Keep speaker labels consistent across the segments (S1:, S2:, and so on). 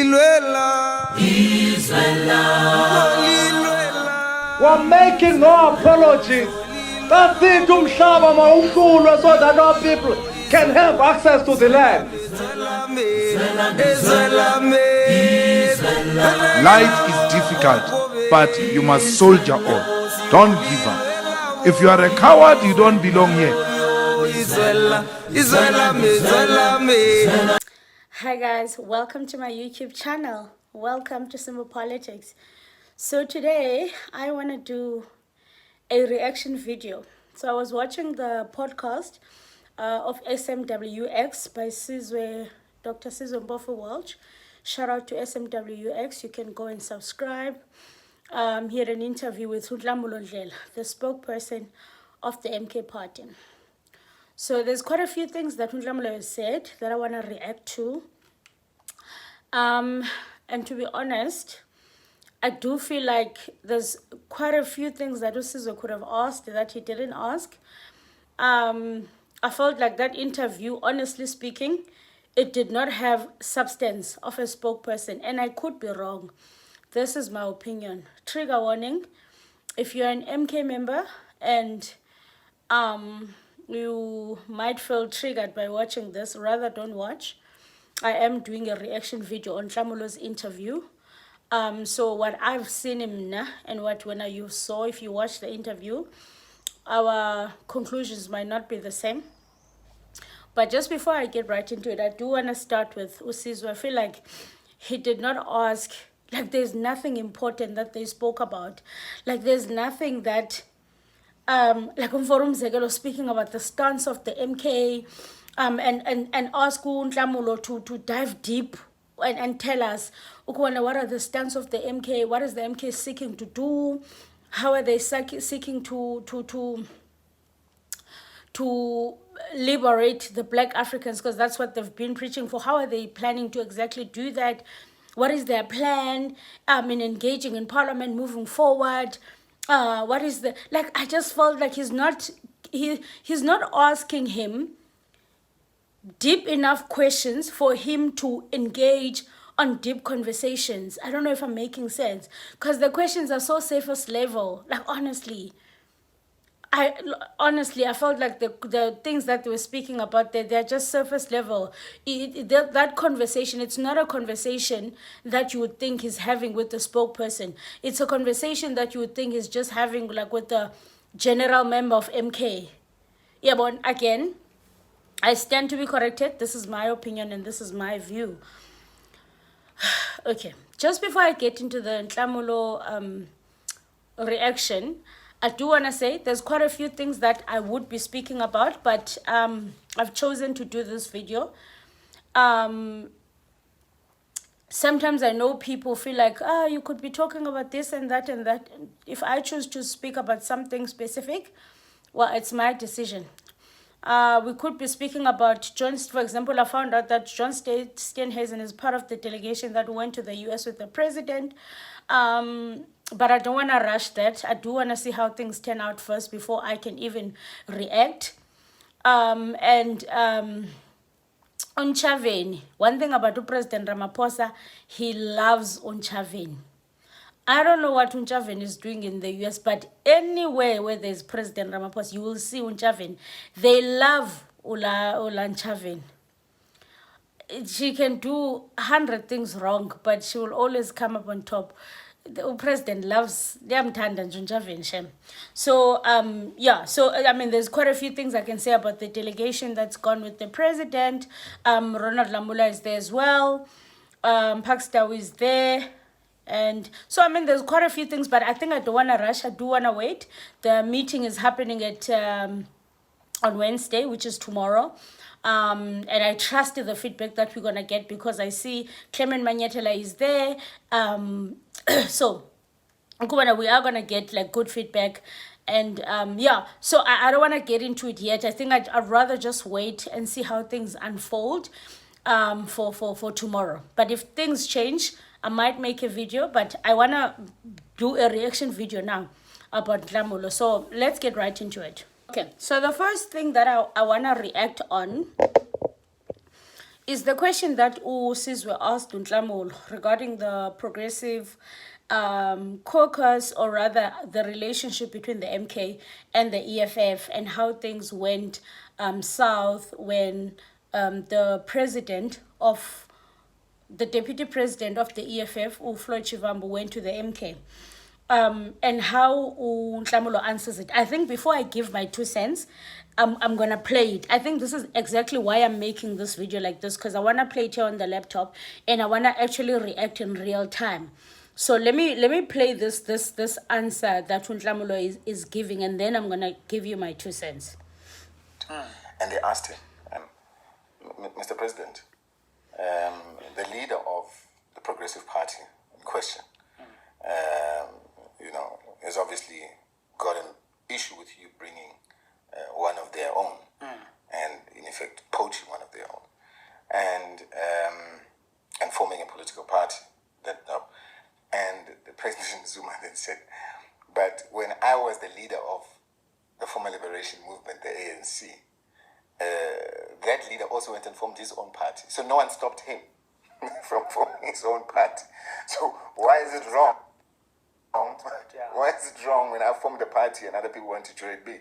S1: We're making no apologies. That's it, Umhlaba mawuhlulwe, so that our people can have access to the land.
S2: Life is difficult, but you must soldier on. Don't give up. If you are a coward, you don't belong here.
S3: Hi guys, welcome to my YouTube channel. Welcome to Simple Politics. So today I want to do a reaction video. So I was watching the podcast of SMWX by Dr. Sizwe Mpofu Welch. Shout out to SMWX. You can go and subscribe. He had an interview with Nhlamulo, the spokesperson of the MK party. So there's quite a few things that Nhlamulo has said that I want to react to. And to be honest, I do feel like there's quite a few things that Sizwe could have asked that he didn't ask. I felt like that interview, honestly speaking, it did not have substance of a spokesperson, and I could be wrong. This is my opinion. Trigger warning: if you're an MK member and you might feel triggered by watching this, rather don't watch. I am doing a reaction video on Nhlamulo's interview. So what I've seen him and what when you saw, if you watched the interview, our conclusions might not be the same. But just before I get right into it, I do want to start with Sizwe. I feel like he did not ask, like there's nothing important that they spoke about. Like there's nothing that, like on Forum Zegelo speaking about the stance of the MK, and ask Nhlamulo to dive deep and tell us what are the stance of the MK, what is the MK seeking to do, how are they seeking to liberate the Black Africans, because that's what they've been preaching for. How are they planning to exactly do that? What is their plan in engaging in parliament moving forward? What is the, like, I just felt like he's not asking him deep enough questions for him to engage on deep conversations. I don't know if I'm making sense, because the questions are so surface level. Like honestly, I felt like the things that they were speaking about, they're just surface level. That conversation, it's not a conversation that you would think he's having with the spokesperson. It's a conversation that you would think he's just having like with the general member of MK. Yeah, but again, I stand to be corrected. This is my opinion and this is my view. Okay, just before I get into the Nhlamulo reaction, I do want to say there's quite a few things that I would be speaking about, but I've chosen to do this video. Sometimes I know people feel like, you could be talking about this and that and that. If I choose to speak about something specific, well, it's my decision. We could be speaking about John, for example. I found out that John Steenhuisen is part of the delegation that went to the US with the president. But I don't want to rush that. I do want to see how things turn out first before I can even react. On Chaveni, one thing about President Ramaphosa, he loves Chaveni. I don't know what Unchaveni is doing in the US, but anywhere where there's President Ramaphosa, you will see Unchaveni. They love Ula Nchaveni. She can do 100 things wrong, but she will always come up on top. The president loves them. So yeah, so I mean there's quite a few things I can say about the delegation that's gone with the president. Ronald Nhlamulo is there as well. Pakistan is there. And so, I mean, there's quite a few things, but I think I don't want to rush. I do want to wait. The meeting is happening on Wednesday, which is tomorrow. And I trust the feedback that we're going to get, because I see Clement Manyetela is there. So, we are going to get like good feedback. And yeah, so I don't want to get into it yet. I think I'd rather just wait and see how things unfold for tomorrow. But if things change, I might make a video, but I want to do a reaction video now about Nhlamulo. So let's get right into it. Okay, so the first thing that I want to react on is the question that Usizwe asked Nhlamulo regarding the progressive caucus, or rather the relationship between the MK and the EFF, and how things went south when the deputy president of the EFF, Floyd went to the MK. And how Nhlamulo answers it. I think before I give my 2 cents, I'm gonna play it. I think this is exactly why I'm making this video like this, because I wanna play it here on the laptop and I wanna actually react in real time. So let me play this answer that Nhlamulo is giving, and then I'm gonna give you my 2 cents.
S4: And they asked him, Mr. President, the leader of the Progressive Party in question, has obviously got an issue with you bringing one of their own, and in effect poaching one of their own, and forming a political party. And the President Zuma then said, but when I was the leader of the former liberation movement, the ANC, that leader also went and formed his own party. So no one stopped him from forming his own party. So why is it wrong? Why is it wrong when I formed a party and other people want to join me?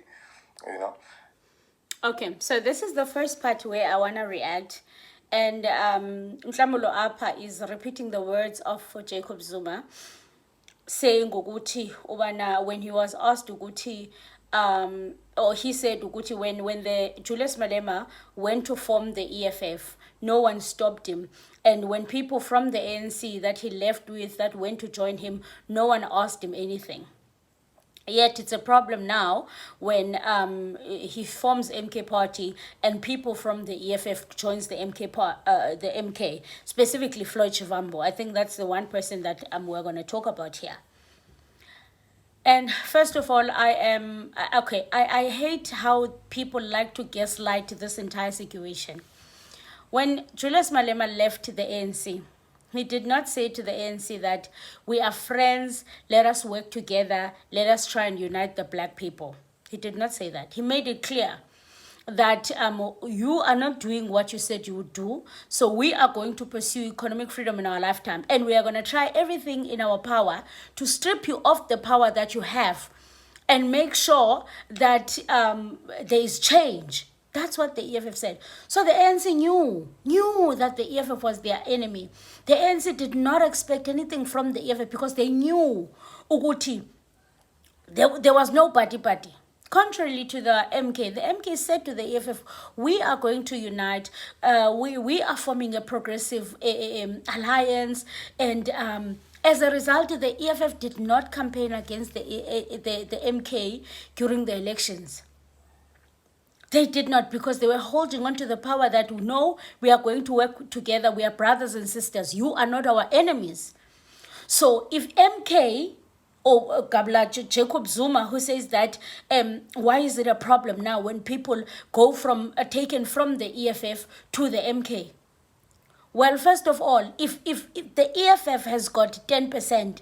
S3: Okay, so this is the first part where I want to react. And Nhlamulo Apa is repeating the words of Jacob Zuma, saying ukuthi ubana when he was asked ukuthi or he said ukuthi when the Julius Malema went to form the EFF, no one stopped him, and when people from the ANC that he left with that went to join him, no one asked him anything. Yet it's a problem now when he forms MK party and people from the EFF joins the MK, specifically Floyd Shivambu. I think that's the one person that we're going to talk about here. And first of all, I hate how people like to gaslight this entire situation. When Julius Malema left the ANC, he did not say to the ANC that we are friends, let us work together, let us try and unite the black people. He did not say that. He made it clear that you are not doing what you said you would do, so we are going to pursue economic freedom in our lifetime, and we are going to try everything in our power to strip you of the power that you have and make sure that there is change. That's what the EFF said. So the ANC knew that the EFF was their enemy. The ANC did not expect anything from the EFF because they knew Uguti. There was no party. Contrary to the MK said to the EFF, we are going to unite. We are forming a progressive alliance, and as a result, the EFF did not campaign against the MK during the elections. They did not, because they were holding on to the power that no, we are going to work together. We are brothers and sisters. You are not our enemies. So if MK or Jacob Zuma, who says that why is it a problem now when people go from taken from the EFF to the MK? Well, first of all, if the EFF has got 10%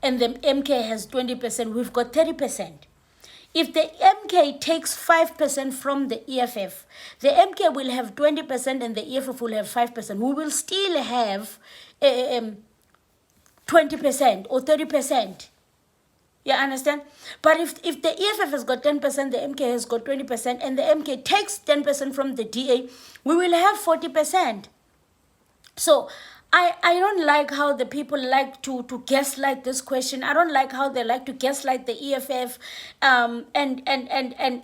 S3: and the MK has 20%, we've got 30%. If the MK takes 5% from the EFF, the MK will have 20% and the EFF will have 5%. We will still have 20% or 30%. You understand? But if the EFF has got 10%, the MK has got 20%, and the MK takes 10% from the DA, we will have 40%. So I don't like how the people like to gaslight this question. I don't like how they like to gaslight the EFF. And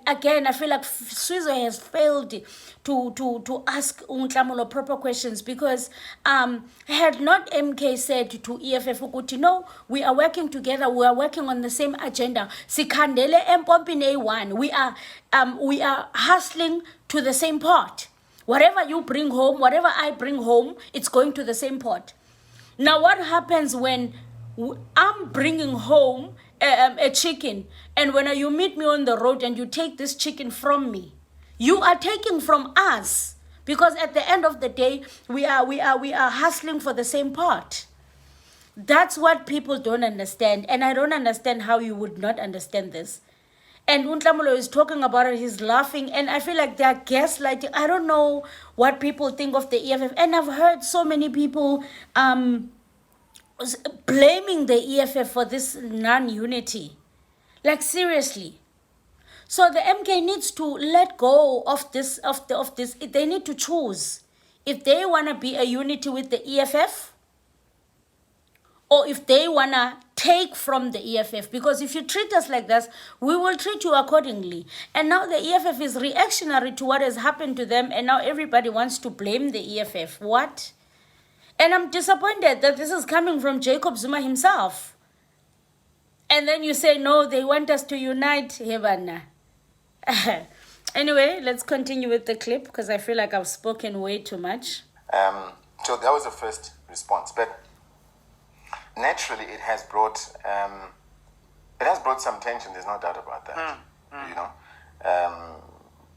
S3: again, I feel like Sizwe has failed to ask Nhlamulo proper questions, because had not MK said to EFF, no, we are working together, we are working on the same agenda. Sikandele empompini A1. We are hustling to the same pot. Whatever you bring home, whatever I bring home, it's going to the same pot. Now, what happens when I'm bringing home a chicken, and when you meet me on the road and you take this chicken from me, you are taking from us, because at the end of the day, we are hustling for the same pot. That's what people don't understand, and I don't understand how you would not understand this. And Nhlamulo is talking about it, he's laughing, and I feel like they're gaslighting. I don't know what people think of the EFF, and I've heard so many people blaming the EFF for this non-unity. Like, seriously. So the MK needs to let go of this, they need to choose if they want to be a unity with the EFF, or if they want to take from the EFF. Because if you treat us like this, we will treat you accordingly. And now the EFF is reactionary to what has happened to them, and now everybody wants to blame the EFF. What? And I'm disappointed that this is coming from Jacob Zuma himself. And then you say, no, they want us to unite. Hebana. Anyway, let's continue with the clip, because I feel like I've spoken way too much.
S4: So that was the first response. But naturally, it has brought some tension. There's no doubt about that. You know,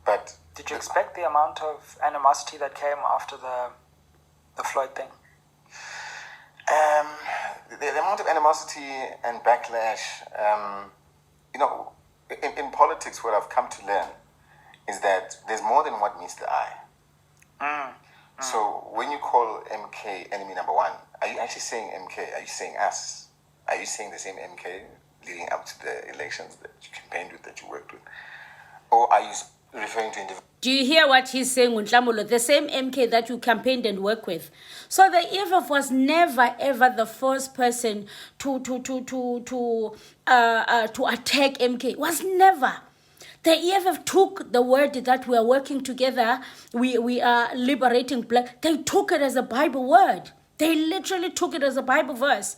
S4: but
S5: did you expect the amount of animosity that came after the Floyd thing?
S4: The amount of animosity and backlash, you know, in politics, what I've come to learn is that there's more than what meets the eye. So when you call MK enemy number one, are you actually saying MK? Are you saying us? Are you saying the same MK leading up to the elections that you campaigned with, that you worked with? Or are you referring to individuals?
S3: Do you hear what he's saying, Nhlamulo? The same MK that you campaigned and worked with. So the EFF was never ever the first person to attack MK. Was never. The EFF took the word that we are working together, we are liberating black. They took it as a Bible word. They literally took it as a Bible verse.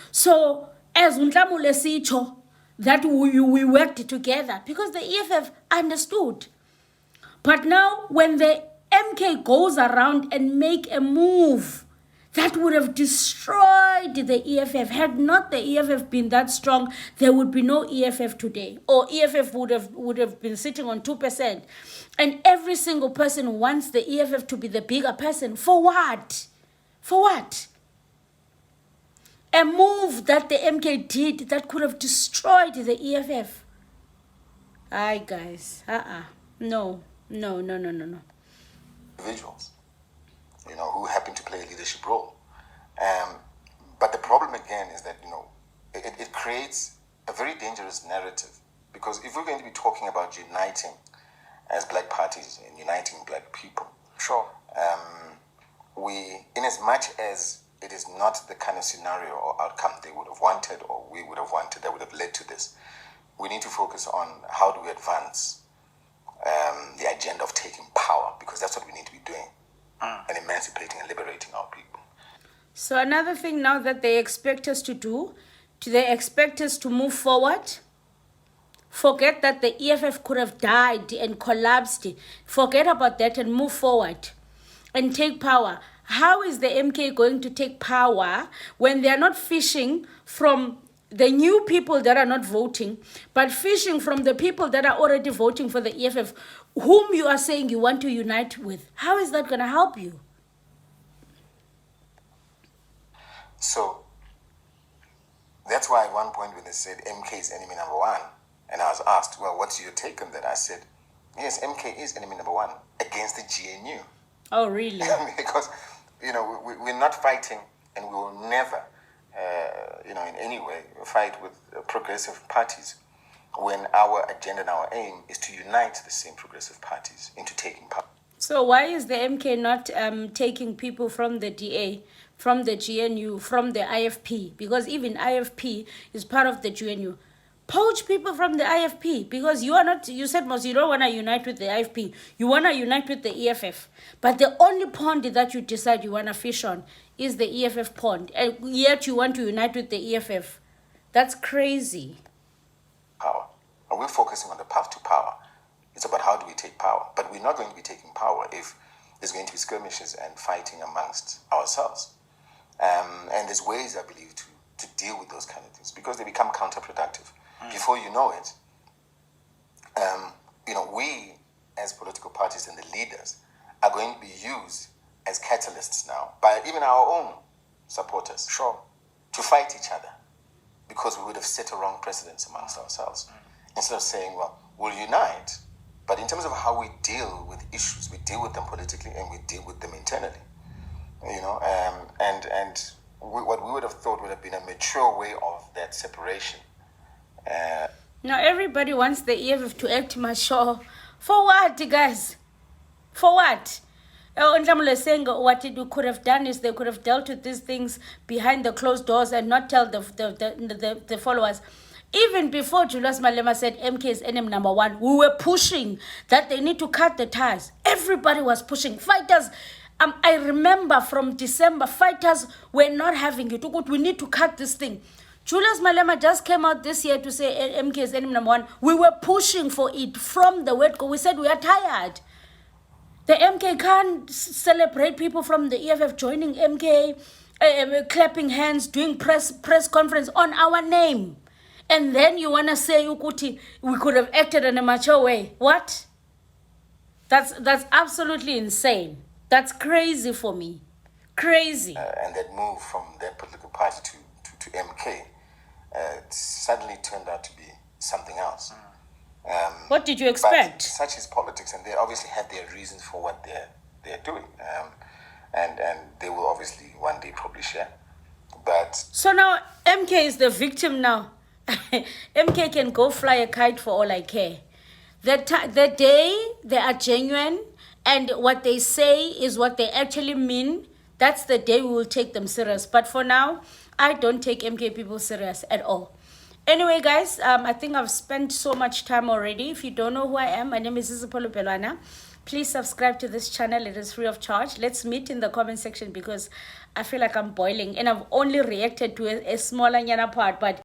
S3: So as Nhlamulo sicho, that we worked together because the EFF understood. But now when the MK goes around and make a move that would have destroyed the EFF, had not the EFF been that strong, there would be no EFF today. Or EFF would have been sitting on 2%. And every single person wants the EFF to be the bigger person. For what? For what? A move that the MK did that could have destroyed the EFF. Aye, guys. No.
S4: Individuals, you know, who happen to play a leadership role. But the problem again is that, you know, it creates a very dangerous narrative, because if we're going to be talking about uniting as black parties and uniting black people,
S5: Sure.
S4: We, in as much as it is not the kind of scenario or outcome they would have wanted or we would have wanted that would have led to this, we need to focus on how do we advance the agenda of taking power, because that's what we need to be doing, and emancipating and liberating our people.
S3: So another thing now that they expect us to do, they expect us to move forward. Forget that the EFF could have died and collapsed. Forget about that and move forward and take power. How is the MK going to take power when they are not fishing from the new people that are not voting, but fishing from the people that are already voting for the EFF, whom you are saying you want to unite with? How is that going to help you?
S4: So that's why at one point when they said MK is enemy number one, and I was asked, well, what's your take on that? I said, yes, MK is enemy number one against the GNU.
S3: Oh, really?
S4: Because, you know, we're not fighting, and we will never, you know, in any way fight with progressive parties when our agenda and our aim is to unite the same progressive parties into taking power.
S3: So why is the MK not taking people from the DA, from the GNU, from the IFP? Because even IFP is part of the GNU. Poach people from the IFP, because you are not, you said most, you don't want to unite with the IFP. You want to unite with the EFF. But the only pond that you decide you want to fish on is the EFF pond. And yet you want to unite with the EFF. That's crazy.
S4: Power. And we're focusing on the path to power. It's about how do we take power. But we're not going to be taking power if there's going to be skirmishes and fighting amongst ourselves. And there's ways, I believe, to deal with those kind of things, because they become counterproductive. Before you know it, you know, we as political parties and the leaders are going to be used as catalysts now by even our own supporters.
S5: Sure.
S4: To fight each other, because we would have set a wrong precedence amongst ourselves. instead of saying, well, we'll unite, but in terms of how we deal with issues, we deal with them politically and we deal with them internally. What we would have thought would have been a mature way of that separation.
S3: Now everybody wants the EFF to act mature. For what, guys? For what? Nhlamulo is saying what we could have done is they could have dealt with these things behind the closed doors and not tell the followers. Even before Julius Malema said MK is enemy number one, we were pushing that they need to cut the ties. Everybody was pushing. Fighters, I remember from December, fighters were not having it. We need to cut this thing. Julius Malema just came out this year to say MK is enemy number one. We were pushing for it from the word go. We said we are tired. The MK can't celebrate people from the EFF joining MK, clapping hands, doing press conference on our name. And then you want to say, Ukuti, we could have acted in a mature way. What? That's absolutely insane. That's crazy for me. Crazy.
S4: And that move from that political party to MK suddenly turned out to be something else.
S3: What did you expect?
S4: But such is politics, and they obviously have their reasons for what they're doing. And they will obviously one day probably share. But
S3: so now MK is the victim now. MK can go fly a kite for all I care. The day they are genuine and what they say is what they actually mean, that's the day we will take them serious. But for now, I don't take MK people serious at all. Anyway, guys, I think I've spent so much time already. If you don't know who I am, my name is Dissapointed. Please subscribe to this channel. It is free of charge. Let's meet in the comment section because I feel like I'm boiling. And I've only reacted to a smaller part, but